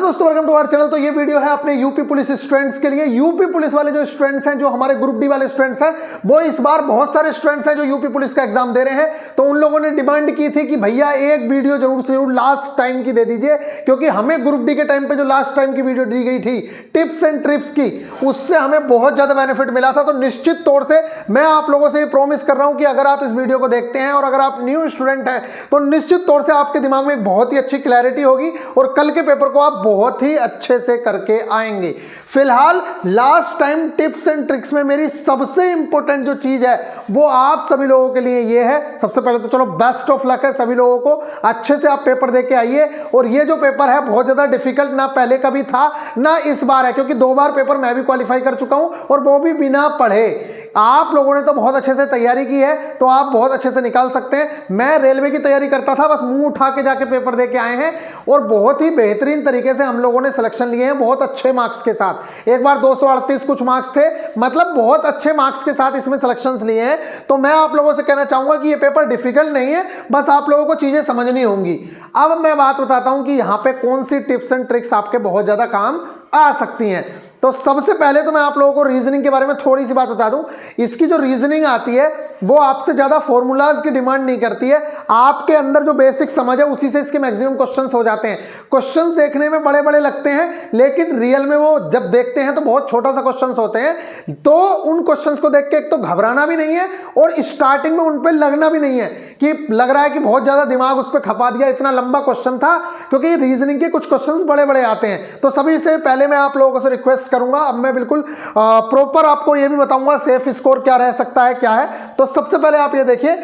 दोस्तों, welcome to our channel. तो ये वीडियो है अपने यूपी पुलिस स्टूडेंट्स के लिए। यूपी पुलिस वाले जो स्टूडेंट्स हैं, जो हमारे ग्रुप डी वाले स्टूडेंट्स हैं, वो इस बार बहुत सारे स्टूडेंट्स हैं जो यूपी पुलिस का एग्जाम दे रहे हैं। तो उन लोगों ने डिमांड की थी कि भैया एक वीडियो जरूर से जरूर लास्ट टाइम की दे दीजिए, क्योंकि हमें ग्रुप डी के टाइम पे जो लास्ट टाइम की वीडियो दी गई थी टिप्स एंड ट्रिप्स की, उससे हमें बहुत ज्यादा बेनिफिट मिला था। तो निश्चित तौर से मैं आप लोगों से ये प्रॉमिस कर रहा हूं कि अगर आप इस वीडियो को देखते हैं और अगर आप न्यू स्टूडेंट हैं तो निश्चित तौर से आपके दिमाग में बहुत ही अच्छी क्लैरिटी होगी और कल के पेपर को आप बहुत ही अच्छे से करके आएंगे। फिलहाल last time tips and tricks में मेरी सबसे इंपॉर्टेंट जो चीज है वो आप सभी लोगों के लिए ये है। सबसे पहले तो चलो बेस्ट ऑफ लक है सभी लोगों को, अच्छे से आप पेपर दे के आइए। और ये जो पेपर है बहुत ज्यादा डिफिकल्ट ना पहले कभी था ना इस बार है, क्योंकि 2 बार पेपर मैं भी क्वालिफाई कर चुका हूं और वो भी बिना पढ़े। आप लोगों ने तो बहुत अच्छे से तैयारी की है तो आप बहुत अच्छे से निकाल सकते हैं। मैं रेलवे की तैयारी करता था, बस मुंह उठा के जाके पेपर दे के आए हैं और बहुत ही बेहतरीन तरीके से हम लोगों ने सिलेक्शन लिए हैं, बहुत अच्छे मार्क्स के साथ। एक बार 238 कुछ मार्क्स थे, मतलब बहुत अच्छे मार्क्स के साथ इसमें सिलेक्शंस लिए हैं। तो मैं आप लोगों से कहना चाहूंगा कि ये पेपर डिफिकल्ट नहीं है, बस आप लोगों को चीजें समझनी होंगी। अब मैं बात बताता हूं कि यहां पे कौन सी टिप्स एंड ट्रिक्स आपके बहुत ज्यादा काम आ सकती हैं। तो सबसे पहले तो मैं आप लोगों को रीजनिंग के बारे में थोड़ी सी बात बता दूं। इसकी जो रीजनिंग आती है वो आपसे ज्यादा फॉर्मूलाज की डिमांड नहीं करती है। आपके अंदर जो बेसिक समझ है उसी से इसके मैक्सिमम क्वेश्चंस हो जाते हैं। क्वेश्चंस देखने में बड़े बड़े लगते हैं, लेकिन रियल में वो जब देखते हैं तो बहुत छोटा सा क्वेश्चंस होते हैं। तो उन क्वेश्चंस को देख के एक तो घबराना भी नहीं है और स्टार्टिंग में उन पर लगना भी नहीं है कि लग रहा है कि बहुत ज्यादा दिमाग उस पर खपा दिया, इतना लंबा क्वेश्चन था, क्योंकि रीजनिंग के कुछ क्वेश्चंस बड़े बड़े आते हैं। तो सभी से पहले मैं आप लोगों से रिक्वेस्ट करूंगा, अब मैं बिल्कुल प्रॉपर आपको ये भी बताऊंगा सेफ स्कोर क्या रह सकता है क्या है। तो सबसे पहले आप ये देखिए,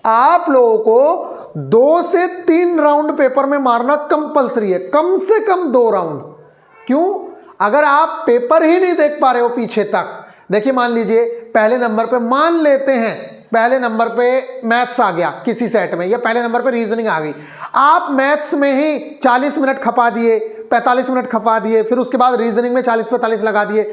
आप लोगों को 2 से 3 राउंड पेपर में मारना कंपलसरी है, कम से कम 2 राउंड। क्यों? अगर आप पेपर ही नहीं देख पा रहे हो पीछे तक, देखिए मान लीजिए पहले नंबर पे, मान लेते हैं पहले नंबर पे मैथ्स आ गया किसी सेट में, या पहले नंबर पे रीजनिंग आ गई, आप मैथ्स में ही 40 मिनट खपा दिए, 45 मिनट खपा दिए, फिर उसके बाद रीजनिंग में 40-45 लगा दिए।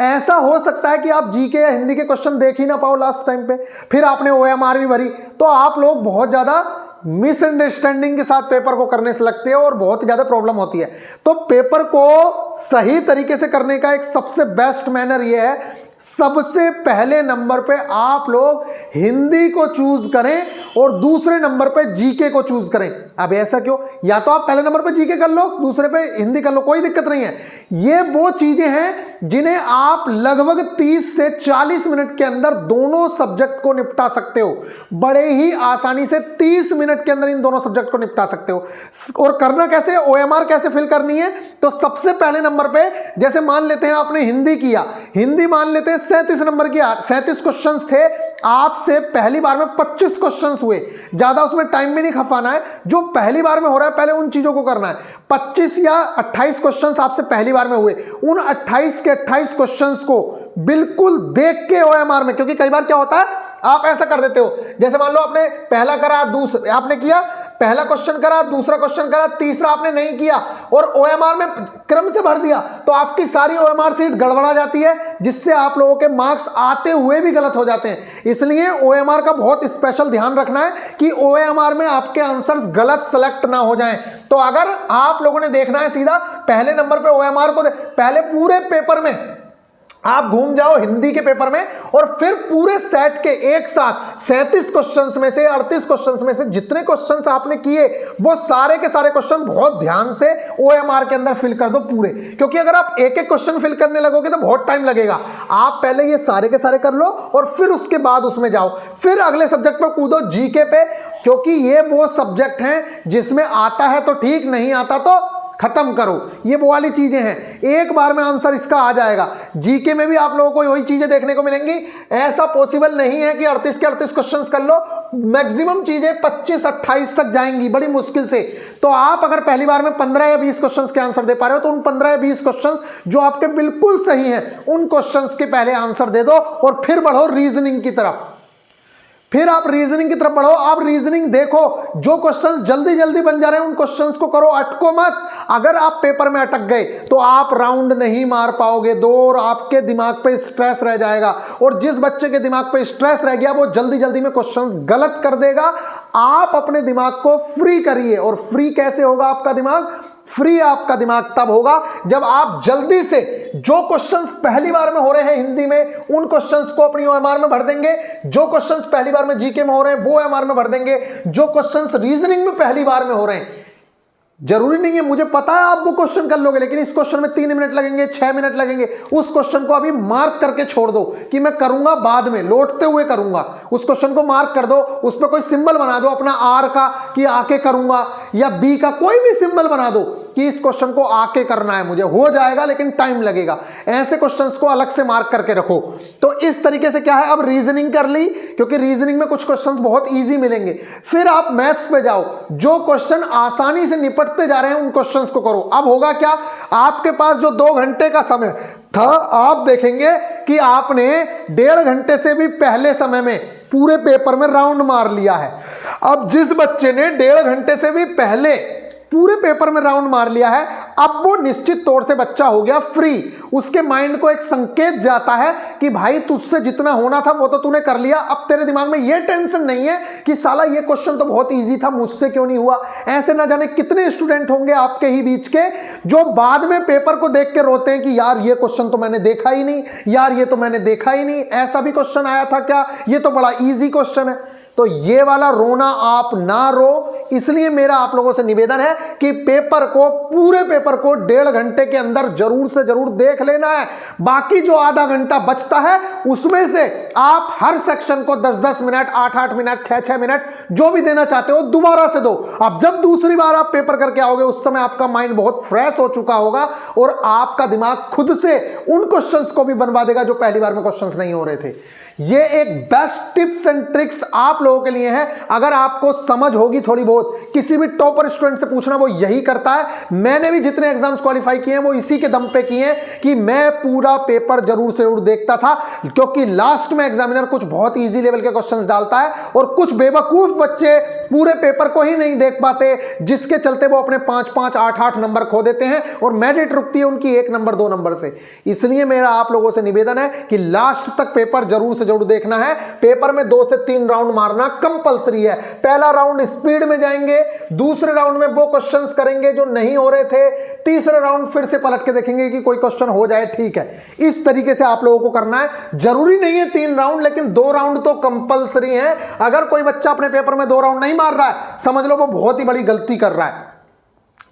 ऐसा हो सकता है कि आप जीके या हिंदी के क्वेश्चन देख ही ना पाओ लास्ट टाइम पे, फिर आपने ओएमआर भी भरी, तो आप लोग बहुत ज्यादा मिसअंडरस्टैंडिंग के साथ पेपर को करने से लगते हैं और बहुत ज्यादा प्रॉब्लम होती है। तो पेपर को सही तरीके से करने का एक सबसे बेस्ट मैनर यह है, सबसे पहले नंबर पे आप लोग हिंदी को चूज करें और दूसरे नंबर पे जीके को चूज करें। अब ऐसा क्यों? या तो आप पहले नंबर पे जीके कर लो, दूसरे पे हिंदी कर लो, कोई दिक्कत नहीं है। ये वो चीजें हैं जिन्हें आप लगभग 30 से 40 मिनट के अंदर दोनों सब्जेक्ट को निपटा सकते हो। बड़े ही आसानी से 30 मिनट के अंदर इन दोनों सब्जेक्ट को निपटा सकते हो। और करना कैसे, ओएमआर कैसे फिल करनी है? तो सबसे पहले नंबर पे, जैसे मान लेते हैं आपने हिंदी किया, हिंदी मान लेते हैं 37 नंबर की, 37 क्वेश्चंस थे, आपसे पहली बार में 25 क्वेश्चंस हुए। ज्यादा उसमें टाइम भी नहीं खपाना है, जो पहली बार में हो रहा है पहले उन चीजों को करना है। 25 या 28 क्वेश्चंस आपसे पहली बार में हुए, उन 28 के 28 क्वेश्चंस को बिल्कुल देख के ओएमआर में, क्योंकि कई बार क्या होता है आप ऐसा कर देते हो, जैसे मान लो आपने पहला करा, दूसरा आपने किया, पहला क्वेश्चन करा, दूसरा क्वेश्चन करा, तीसरा आपने नहीं किया और ओएमआर में क्रम से भर दिया, तो आपकी सारी ओएमआर सीट गड़बड़ा जाती है, जिससे आप लोगों के मार्क्स आते हुए भी गलत हो जाते हैं। इसलिए ओएमआर का बहुत स्पेशल ध्यान रखना है कि ओएमआर में आपके आंसर्स गलत सेलेक्ट ना हो जाएं। तो अगर आप लोगों ने देखना है सीधा पहले नंबर पे ओएमआर को, पहले पूरे पेपर में आप घूम जाओ हिंदी के पेपर में और फिर पूरे सेट के एक साथ 37 क्वेश्चंस में से, 38 क्वेश्चंस में से जितने क्वेश्चंस आपने किए वो सारे के सारे क्वेश्चन बहुत ध्यान से ओएमआर के अंदर फिल कर दो पूरे। क्योंकि अगर आप एक एक क्वेश्चन फिल करने लगोगे तो बहुत टाइम लगेगा। आप पहले ये सारे के सारे कर लो और फिर उसके बाद उसमें जाओ, फिर अगले सब्जेक्ट पे कूदो, जीके पे, क्योंकि ये वो सब्जेक्ट हैं जिसमें आता है तो ठीक, नहीं आता तो खत्म करो। ये वो वाली चीजें हैं, एक बार में आंसर इसका आ जाएगा। जीके में भी आप लोगों को वही चीजें देखने को मिलेंगी। ऐसा पॉसिबल नहीं है कि 38 के 38 क्वेश्चंस कर लो, मैक्सिमम चीजें 25-28 तक जाएंगी बड़ी मुश्किल से। तो आप अगर पहली बार में 15 या 20 क्वेश्चंस के आंसर दे पा रहे हो तो उन 15 या 20 क्वेश्चंस जो आपके बिल्कुल सही हैं उन क्वेश्चंस के पहले आंसर दे दो और फिर बढ़ो रीजनिंग की तरफ। फिर आप रीजनिंग की तरफ बढ़ो। आप रीजनिंग देखो, जो क्वेश्चंस जल्दी जल्दी बन जा रहे हैं उन क्वेश्चंस को करो, अटको मत। अगर आप पेपर में अटक गए तो आप राउंड नहीं मार पाओगे 2 और आपके दिमाग पे स्ट्रेस रह जाएगा। और जिस बच्चे के दिमाग पे स्ट्रेस रह गया वो जल्दी जल्दी में क्वेश्चंस गलत कर देगा। आप अपने दिमाग को फ्री करिए। और फ्री कैसे होगा आपका दिमाग? फ्री आपका दिमाग तब होगा जब आप जल्दी से जो क्वेश्चंस पहली बार में हो रहे हैं हिंदी में उन क्वेश्चंस को अपनी ओएमआर में भर देंगे, जो क्वेश्चंस पहली बार में जीके में हो रहे हैं वो ओएमआर में भर देंगे, जो क्वेश्चंस रीजनिंग में पहली बार में हो रहे हैं, जरूरी नहीं है मुझे पता है आप वो क्वेश्चन कर लोगे, लेकिन इस क्वेश्चन में 3 मिनट लगेंगे, 6 मिनट लगेंगे, उस क्वेश्चन को अभी मार्क करके छोड़ दो कि मैं करूंगा बाद में, लौटते हुए करूंगा। उस क्वेश्चन को मार्क कर दो, उस पर कोई सिंबल बना दो अपना आर का कि आके करूंगा, या बी का कोई भी सिंबल बना दो कि इस क्वेश्चन को आके करना है मुझे, हो जाएगा लेकिन टाइम लगेगा। ऐसे क्वेश्चंस को अलग से मार्क करके रखो। तो इस तरीके से क्या है, अब रीजनिंग कर ली, क्योंकि रीजनिंग में कुछ क्वेश्चंस बहुत इजी मिलेंगे। फिर आप मैथ्स पे जाओ, जो क्वेश्चन आसानी से निपटते जा रहे हैं उन क्वेश्चंस को करो। अब होगा क्या, आपके पास जो 2 घंटे का समय था, आप देखेंगे कि आपने 1.5 घंटे से भी पहले समय में पूरे पेपर में राउंड मार लिया है। अब जिस बच्चे ने 1.5 घंटे से भी पहले पूरे पेपर में राउंड मार लिया है, अब वो निश्चित तौर से बच्चा हो गया फ्री। उसके माइंड को एक संकेत जाता है कि भाई तुझसे जितना होना था वो तो तूने कर लिया, अब तेरे दिमाग में ये टेंशन नहीं है कि साला ये क्वेश्चन तो बहुत इजी था, मुझसे क्यों नहीं हुआ। ऐसे ना जाने कितने स्टूडेंट होंगे आपके ही बीच के जो बाद में पेपर को देख के रोते हैं कि यार ये क्वेश्चन तो मैंने देखा ही नहीं, यार ये तो मैंने देखा ही नहीं, ऐसा भी क्वेश्चन आया था क्या, ये तो बड़ा ईजी क्वेश्चन है। तो ये वाला रोना आप ना रो। इसलिए मेरा आप लोगों से निवेदन है कि पेपर को, पूरे पेपर को 1.5 घंटे के अंदर जरूर से जरूर देख लेना है। बाकी जो आधा घंटा बचता है उसमें से आप हर सेक्शन को 10-10 मिनट, 8-8 मिनट, 6-6 मिनट जो भी देना चाहते हो दोबारा से दो। अब जब दूसरी बार आप पेपर करके आओगे उस समय आपका माइंड बहुत फ्रेश हो चुका होगा और आपका दिमाग खुद से उन क्वेश्चंस को भी बनवा देगा जो पहली बार में क्वेश्चंस नहीं हो रहे थे। ये एक बेस्ट टिप्स एंड ट्रिक्स आप लोगों के लिए है। अगर आपको समझ होगी थोड़ी बहुत, किसी भी टॉपर स्टूडेंट से पूछना, वो यही करता है। मैंने भी जितने एग्जाम्स क्वालिफाई किए हैं वो इसी के दम पे किए हैं कि मैं पूरा पेपर जरूर से जरूर देखता था, क्योंकि लास्ट में एग्जामिनर कुछ बहुत इजी लेवल के क्वेश्चंस डालता है और कुछ बेवकूफ बच्चे पूरे पेपर को ही नहीं देख पाते, जिसके चलते वो अपने 5-5, 8-8 नंबर खो देते हैं और मेरिट रुकती है उनकी 1 नंबर 2 नंबर से। इसलिए मेरा आप लोगों से निवेदन है कि लास्ट तक पेपर जरूर जरूर देखना है। पेपर में 2 से 3 राउंड मारना कंपलसरी है। पहला राउंड स्पीड में जाएंगे, दूसरे राउंड में वो क्वेश्चंस करेंगे जो नहीं हो रहे थे, तीसरे राउंड फिर से पलट के देखेंगे कि कोई क्वेश्चन हो जाए, ठीक है। इस तरीके से आप लोगों को करना है। जरूरी नहीं है 3 राउंड, लेकिन 2 राउंड तो कंपलसरी है। अगर कोई बच्चा अपने पेपर में 2 राउंड नहीं मार रहा है, समझ लो वो बहुत ही बड़ी गलती कर रहा है।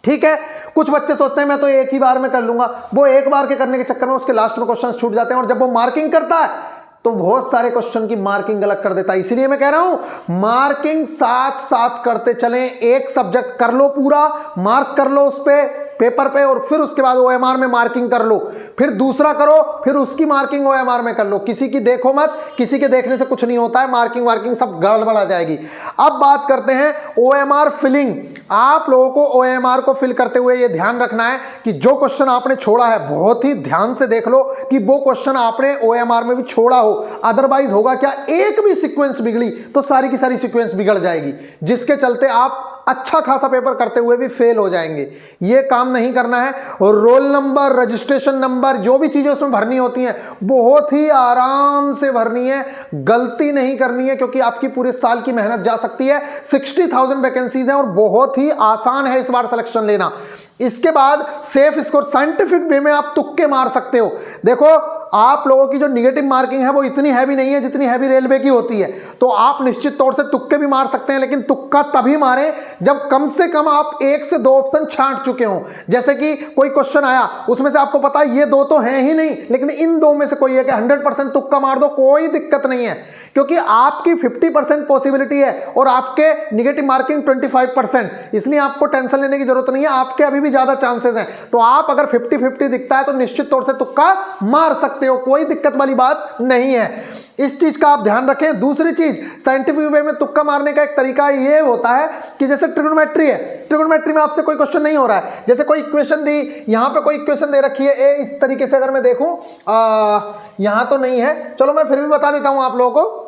ठीक है, कुछ बच्चे सोचते हैं मैं तो एक ही बार में कर लूंगा, वो एक बार के करने के चक्कर में उसके लास्ट में क्वेश्चंस छूट जाते हैं और जब वो मार्किंग करता है तो बहुत सारे क्वेश्चन की मार्किंग गलत कर देता है। इसलिए मैं कह रहा हूं मार्किंग साथ साथ करते चलें। एक सब्जेक्ट कर लो पूरा, मार्क कर लो उस पे पेपर पे, और फिर उसके बाद ओएमआर में मार्किंग कर लो, फिर दूसरा करो, फिर उसकी मार्किंग ओएमआर में कर लो। किसी की देखो मत, किसी के देखने से कुछ नहीं होता है, मार्किंग वार्किंग सब गड़बड़ा जाएगी। अब बात करते हैं ओएमआर फिलिंग। आप लोगों को ओएमआर को फिल करते हुए ये ध्यान रखना है कि जो क्वेश्चन आपने छोड़ा है बहुत ही ध्यान से देख लो कि वो क्वेश्चन आपने ओएमआर में भी छोड़ा हो। अदरवाइज होगा क्या, एक भी सीक्वेंस बिगड़ी तो सारी की सारी सीक्वेंस बिगड़ जाएगी, जिसके चलते आप अच्छा खासा पेपर करते हुए भी फेल हो जाएंगे। ये काम नहीं करना है। और रोल नंबर, रजिस्ट्रेशन नंबर, जो भी चीजें उसमें भरनी होती हैं बहुत ही आराम से भरनी है, गलती नहीं करनी है, क्योंकि आपकी पूरे साल की मेहनत जा सकती है। 60,000 वैकेंसीज हैं और बहुत ही आसान है इस बार सिलेक्शन लेना। इसके बाद सेफ स्कोर, साइंटिफिक वे में आप तुक्के मार सकते हो। देखो आप लोगों की जो निगेटिव मार्किंग है वो इतनी हैवी नहीं है जितनी हैवी रेलवे की होती है, तो आप निश्चित तौर से तुक्के भी मार सकते हैं, लेकिन तुक्का तभी मारें जब कम से कम आप 1 से 2 ऑप्शन छांट चुके हों। जैसे कि कोई क्वेश्चन आया, उसमें से आपको पता है ये 2 तो हैं ही नहीं, लेकिन इन 2 में से कोई है कि 100% तुक्का मार दो, कोई दिक्कत नहीं है, क्योंकि आपकी 50% पॉसिबिलिटी है और आपके निगेटिव मार्किंग 25%, इसलिए आपको टेंशन लेने की जरूरत नहीं है, आपके अभी भी ज्यादा चांसेस हैं। तो आप अगर 50-50 दिखता है तो निश्चित तौर से तुक्का मार सकते हो, कोई दिक्कत वाली बात नहीं है। इस चीज का आप ध्यान रखें। दूसरी चीज, साइंटिफिक वे में तुक्का मारने का एक तरीका ये होता है कि जैसे ट्रिग्नोमेट्री है, ट्रिग्नोमेट्री में आपसे कोई क्वेश्चन नहीं हो रहा है, जैसे कोई इक्वेशन दी, यहां पे कोई इक्वेशन दे रखी है ए, इस तरीके से अगर मैं देखूं, यहां तो नहीं है, चलो मैं फिर भी बता देता हूं आप लोगों को।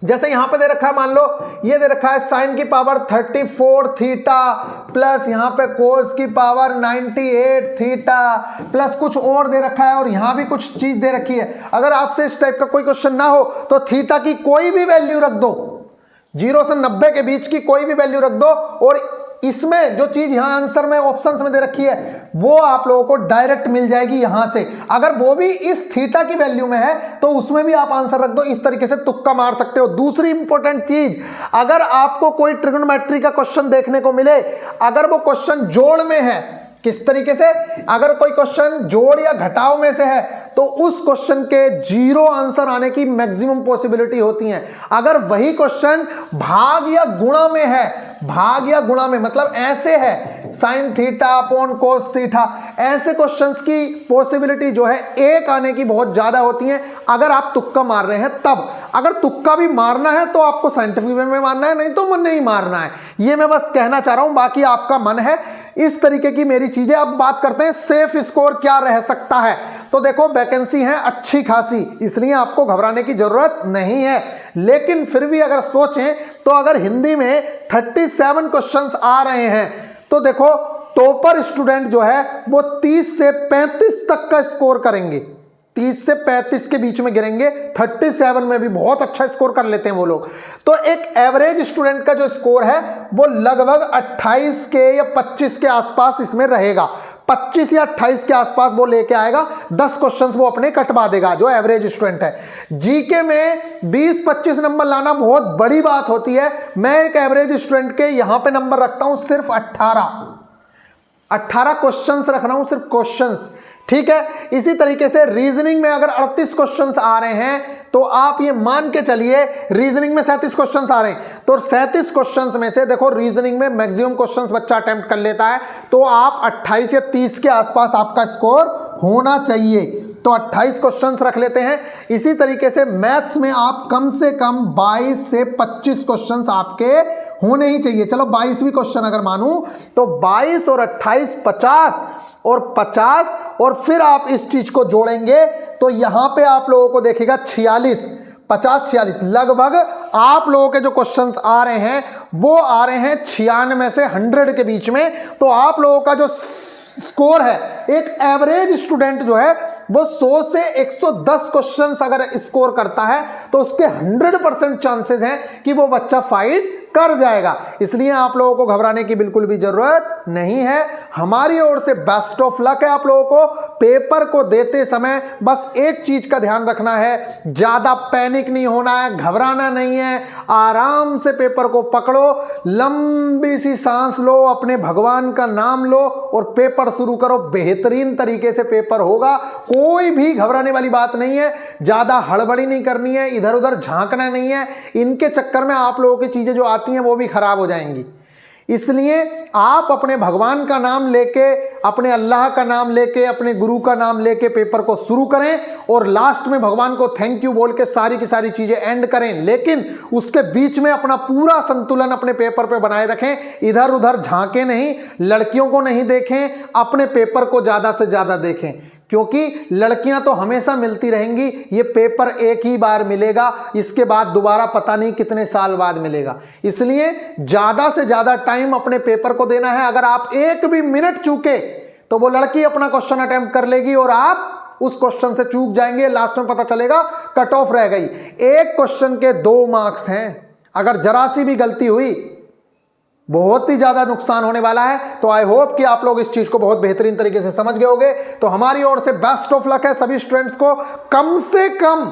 जैसे यहां पे दे रखा है, मान लो ये दे रखा है sin की पावर 34 थीटा प्लस यहां पे cos की पावर 98 थीटा प्लस कुछ और दे रखा है और यहां भी कुछ चीज दे रखी है। अगर आपसे इस टाइप का कोई क्वेश्चन ना हो तो थीटा की कोई भी वैल्यू रख दो, 0 से 90 के बीच की कोई भी वैल्यू रख दो और इसमें जो चीज यहां आंसर में ऑप्शंस में दे रखी है वो आप लोगों को डायरेक्ट मिल जाएगी यहां से। अगर वो भी इस थीटा की वैल्यू में है तो उसमें भी आप आंसर रख दो, इस तरीके से तुक्का मार सकते हो। दूसरी इंपॉर्टेंट चीज, अगर आपको कोई ट्रिग्नोमेट्री का क्वेश्चन देखने को मिले, अगर वो क्वेश्चन जोड़ में है, किस तरीके से, अगर कोई क्वेश्चन जोड़ या घटाव में से है तो उस क्वेश्चन के 0 आंसर आने की मैक्सिमम पॉसिबिलिटी होती है। अगर वही क्वेश्चन भाग या गुणा में है, भाग या गुणा में मतलब ऐसे है sine theta upon cos theta, ऐसे क्वेश्चंस की पॉसिबिलिटी जो है 1 आने की बहुत ज्यादा होती है अगर आप तुक्का मार रहे हैं तब। अगर तुक्का भी मारना है तो आपको साइंटिफिक वे में मारना है, नहीं तो मन नहीं मारना है। ये मैं बस कहना चाह रहा हूं, बाकी आपका मन है। इस तरीके की मेरी चीजें। अब बात करते हैं सेफ स्कोर क्या रह सकता है। तो देखो वैकेंसी है अच्छी खासी, इसलिए आपको घबराने की जरूरत नहीं है। लेकिन फिर भी अगर सोचें तो अगर हिंदी में 37 क्वेश्चंस आ रहे हैं तो देखो टॉपर स्टूडेंट जो है वो 30 से 35 तक का स्कोर करेंगे, 30 से 35 के बीच में गिरेंगे। 37 में भी बहुत अच्छा स्कोर कर लेते हैं वो लोग। तो एक एवरेज स्टूडेंट का जो स्कोर है वो लगभग 28 के या 25 के आसपास इसमें रहेगा। 25 या 28 के आसपास वो लेके आएगा, 10 क्वेश्चंस वो अपने कटवा देगा जो एवरेज स्टूडेंट है। जीके में 20-25 नंबर लाना बहुत बड़ी बात होती है। मैं एक एवरेज स्टूडेंट के यहां पे नंबर रखता हूं सिर्फ 18 क्वेश्चंस रख रहा हूं, सिर्फ क्वेश्चंस, ठीक है। इसी तरीके से रीजनिंग में अगर 38 क्वेश्चंस आ रहे हैं तो आप ये मान के चलिए, रीजनिंग में 37 क्वेश्चंस आ रहे हैं तो 37 क्वेश्चंस में से देखो रीजनिंग में मैक्सिमम क्वेश्चंस बच्चा अटेम्प्ट कर लेता है, तो आप 28 या 30 के आसपास आपका स्कोर होना चाहिए। तो 28 क्वेश्चंस रख लेते हैं। इसी तरीके से मैथ्स में आप कम से कम 22 से 25 क्वेश्चंस आपके होने ही चाहिए। चलो 22 भी क्वेश्चन अगर मानूं तो 22 और 28 50 और 50 और फिर आप इस चीज को जोड़ेंगे तो यहां पे आप लोगों को देखेगा 50-46 लगभग आप लोगों के जो क्वेश्चंस आ रहे हैं वो आ रहे हैं 96 से 100 के बीच में। तो आप लोगों का जो स्कोर है, एक एवरेज स्टूडेंट जो है वो 100 से 110 क्वेश्चंस अगर स्कोर करता है तो उसके 100% चांसेस हैं कि वो बच्चा फाइट कर जाएगा। इसलिए आप लोगों को घबराने की बिल्कुल भी जरूरत नहीं है। हमारी ओर से बेस्ट ऑफ लक है आप लोगों को। पेपर को देते समय बस एक चीज का ध्यान रखना है, ज्यादा पैनिक नहीं होना है, घबराना नहीं है, आराम से पेपर को पकड़ो, लंबी सी सांस लो, अपने भगवान का नाम लो और पेपर शुरू करो। बेहतरीन तरीके से पेपर होगा, कोई भी घबराने वाली बात नहीं है, ज्यादा हड़बड़ी नहीं करनी है, इधर उधर झांकना नहीं है। इनके चक्कर में आप लोगों की चीजें जो आती हैं वो भी खराब हो जाएंगी। इसलिए आप अपने भगवान का नाम लेके, अपने अल्लाह का नाम लेके, अपने गुरु का नाम लेके पेपर को शुरू करें और लास्ट में भगवान को थैंक यू बोल के सारी की सारी चीजें एंड करें। लेकिन उसके बीच में अपना पूरा संतुलन अपने पेपर पे बनाए रखें, इधर उधर झांके नहीं, लड़कियों को नहीं देखें, अपने पेपर को ज्यादा से ज्यादा देखें, क्योंकि लड़कियां तो हमेशा मिलती रहेंगी, ये पेपर एक ही बार मिलेगा, इसके बाद दोबारा पता नहीं कितने साल बाद मिलेगा। इसलिए ज्यादा से ज्यादा टाइम अपने पेपर को देना है। अगर आप एक भी मिनट चूके तो वो लड़की अपना क्वेश्चन अटेम्प्ट कर लेगी और आप उस क्वेश्चन से चूक जाएंगे, लास्ट में पता चलेगा कट ऑफ रह गई। एक क्वेश्चन के 2 मार्क्स हैं, अगर जरा सी भी गलती हुई बहुत ही ज्यादा नुकसान होने वाला है। तो आई होप कि आप लोग इस चीज को बहुत बेहतरीन तरीके से समझ गए होंगे। तो हमारी ओर से बेस्ट ऑफ लक है सभी स्टूडेंट्स को। कम से कम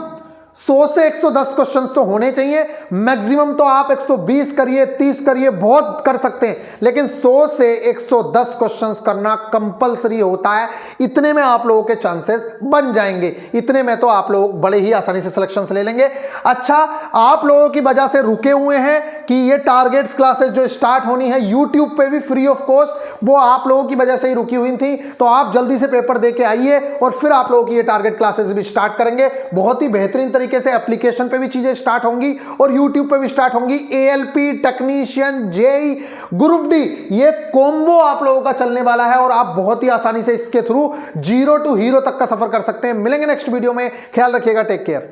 100 से 110 क्वेश्चंस तो होने चाहिए, मैक्सिमम तो आप 120 करिए, 30 करिए, बहुत कर सकते हैं, लेकिन 100 से 110 क्वेश्चंस करना कंपलसरी होता है। इतने में आप लोगों के चांसेस बन जाएंगे, इतने में तो आप लोग बड़े ही आसानी से सिलेक्शंस ले लेंगे। अच्छा, आप लोगों की वजह से रुके हुए हैं कि ये टारगेट्स क्लासेस जो स्टार्ट होनी है यूट्यूब पे भी फ्री ऑफ कॉस्ट, वो आप लोगों की वजह से ही रुकी हुई थी। तो आप जल्दी से पेपर दे के आइए और फिर आप लोगों की ये टारगेट क्लासेस भी स्टार्ट करेंगे। बहुत ही बेहतरीन तरीके से एप्लीकेशन पे भी चीजें स्टार्ट होंगी और यूट्यूब पे भी स्टार्ट होंगी। ALP, technician, JE, group D, ये कॉम्बो आप लोगों का चलने वाला है और आप बहुत ही आसानी से इसके थ्रू 0 to हीरो तक का सफर कर सकते हैं। मिलेंगे नेक्स्ट वीडियो में, ख्याल रखिएगा, टेक केयर।